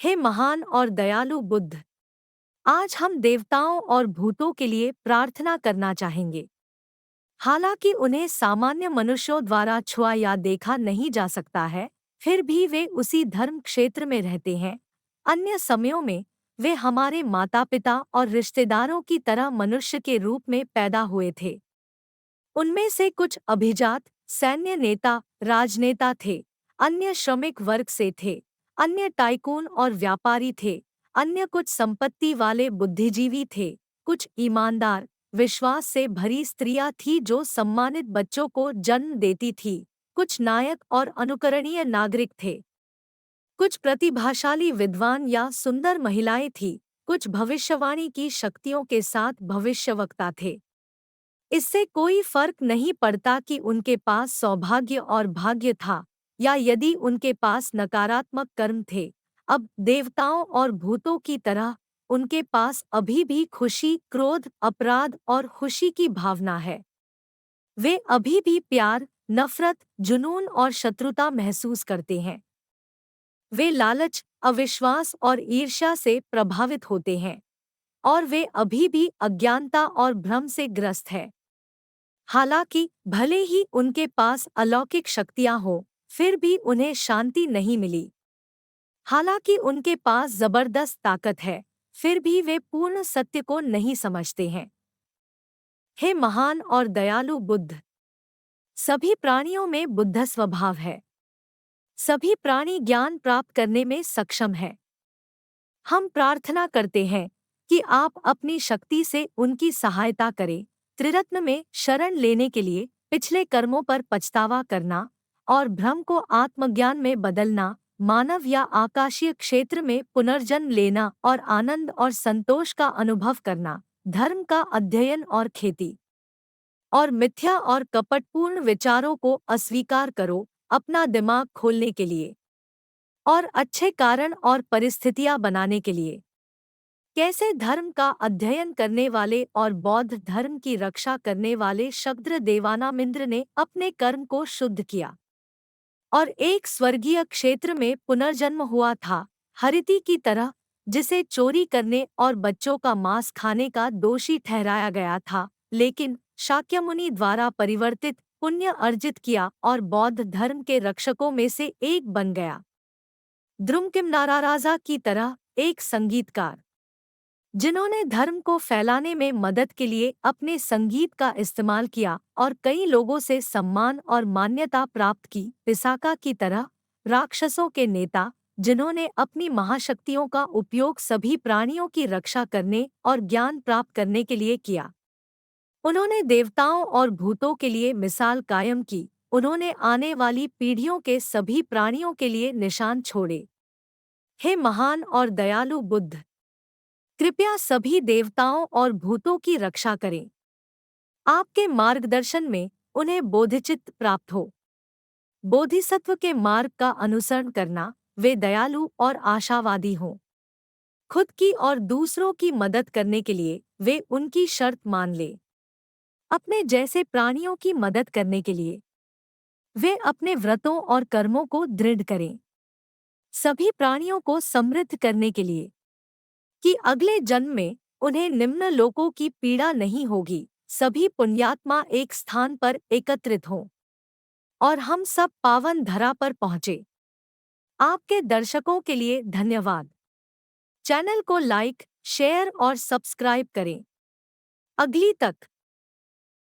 हे महान और दयालु बुद्ध, आज हम देवताओं और भूतों के लिए प्रार्थना करना चाहेंगे। हालांकि उन्हें सामान्य मनुष्यों द्वारा छुआ या देखा नहीं जा सकता है, फिर भी वे उसी धर्म क्षेत्र में रहते हैं। अन्य समयों में वे हमारे माता पिता और रिश्तेदारों की तरह मनुष्य के रूप में पैदा हुए थे। उनमें से कुछ अभिजात, सैन्य नेता, राजनेता थे, अन्य श्रमिक वर्ग से थे, अन्य टाइकून और व्यापारी थे, अन्य कुछ संपत्ति वाले बुद्धिजीवी थे, कुछ ईमानदार, विश्वास से भरी स्त्रियां थी जो सम्मानित बच्चों को जन्म देती थी, कुछ नायक और अनुकरणीय नागरिक थे, कुछ प्रतिभाशाली विद्वान या सुंदर महिलाएं थीं, कुछ भविष्यवाणी की शक्तियों के साथ भविष्यवक्ता थे। इससे कोई फर्क नहीं पड़ता कि उनके पास सौभाग्य और भाग्य था या यदि उनके पास नकारात्मक कर्म थे। अब देवताओं और भूतों की तरह उनके पास अभी भी खुशी, क्रोध, अपराध और खुशी की भावना है। वे अभी भी प्यार, नफरत, जुनून और शत्रुता महसूस करते हैं। वे लालच, अविश्वास और ईर्ष्या से प्रभावित होते हैं और वे अभी भी अज्ञानता और भ्रम से ग्रस्त हैं। हालांकि भले ही उनके पास अलौकिक शक्तियां हों, फिर भी उन्हें शांति नहीं मिली। हालांकि उनके पास जबरदस्त ताकत है, फिर भी वे पूर्ण सत्य को नहीं समझते हैं। हे महान और दयालु बुद्ध, सभी प्राणियों में बुद्ध स्वभाव है। सभी प्राणी ज्ञान प्राप्त करने में सक्षम हैं। हम प्रार्थना करते हैं कि आप अपनी शक्ति से उनकी सहायता करें। त्रिरत्न में शरण लेने के लिए पिछले कर्मों पर पछतावा करना और भ्रम को आत्मज्ञान में बदलना, मानव या आकाशीय क्षेत्र में पुनर्जन्म लेना और आनंद और संतोष का अनुभव करना, धर्म का अध्ययन और खेती और मिथ्या और कपटपूर्ण विचारों को अस्वीकार करो, अपना दिमाग खोलने के लिए और अच्छे कारण और परिस्थितियां बनाने के लिए। कैसे धर्म का अध्ययन करने वाले और बौद्ध धर्म की रक्षा करने वाले शक्द्र देवानामिंद्र ने अपने कर्म को शुद्ध किया और एक स्वर्गीय क्षेत्र में पुनर्जन्म हुआ था, हरिति की तरह, जिसे चोरी करने और बच्चों का मांस खाने का दोषी ठहराया गया था, लेकिन शाक्यमुनि द्वारा परिवर्तित, पुण्य अर्जित किया और बौद्ध धर्म के रक्षकों में से एक बन गया। द्रुमकिमनाराराजा की तरह एक संगीतकार, जिन्होंने धर्म को फैलाने में मदद के लिए अपने संगीत का इस्तेमाल किया और कई लोगों से सम्मान और मान्यता प्राप्त की। पिसाका की तरह राक्षसों के नेता, जिन्होंने अपनी महाशक्तियों का उपयोग सभी प्राणियों की रक्षा करने और ज्ञान प्राप्त करने के लिए किया। उन्होंने देवताओं और भूतों के लिए मिसाल कायम की। उन्होंने आने वाली पीढ़ियों के सभी प्राणियों के लिए निशान छोड़े। हे महान और दयालु बुद्ध, कृपया सभी देवताओं और भूतों की रक्षा करें। आपके मार्गदर्शन में उन्हें बोधिचित्त प्राप्त हो। बोधिसत्व के मार्ग का अनुसरण करना, वे दयालु और आशावादी हों। खुद की और दूसरों की मदद करने के लिए वे उनकी शर्त मान लें। अपने जैसे प्राणियों की मदद करने के लिए वे अपने व्रतों और कर्मों को दृढ़ करें। सभी प्राणियों को समृद्ध करने के लिए कि अगले जन्म में उन्हें निम्न लोकों की पीड़ा नहीं होगी। सभी पुण्यात्मा एक स्थान पर एकत्रित हों और हम सब पावन धरा पर पहुँचे। आपके दर्शकों के लिए धन्यवाद। चैनल को लाइक, शेयर और सब्सक्राइब करें। अगली तक